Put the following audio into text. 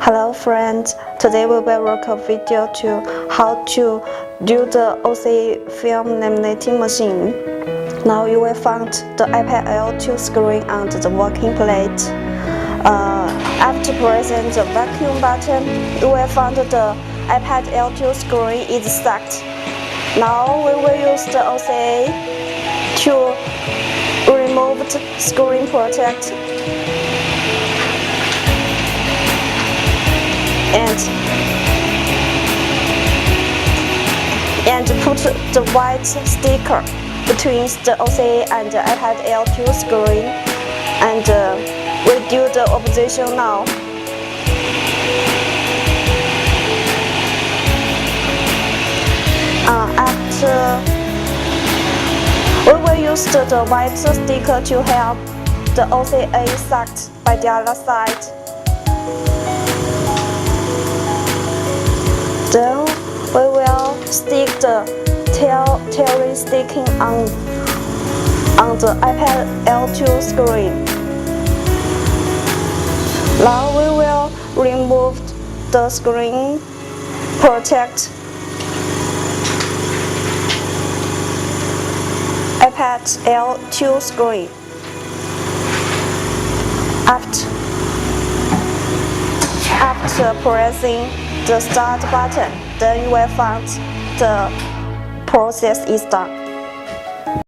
Hello friends, today we will work a video to how to do the OCA film laminating machine. Now you will find the iPad L2 screen on the working plate. After pressing the vacuum button, you will find the iPad L2 screen is set. Now we will use the OCA to remove the screen protect and put the white sticker between the OCA and the iPad L2 screen, and we do the opposition now. After we will use the white sticker to help the OCA set by the other side. Then we will stick the tail sticking on the iPad L2 screen. Now we will remove the screen protect iPad L2 screen. After pressing the start button, then you will find the process is done.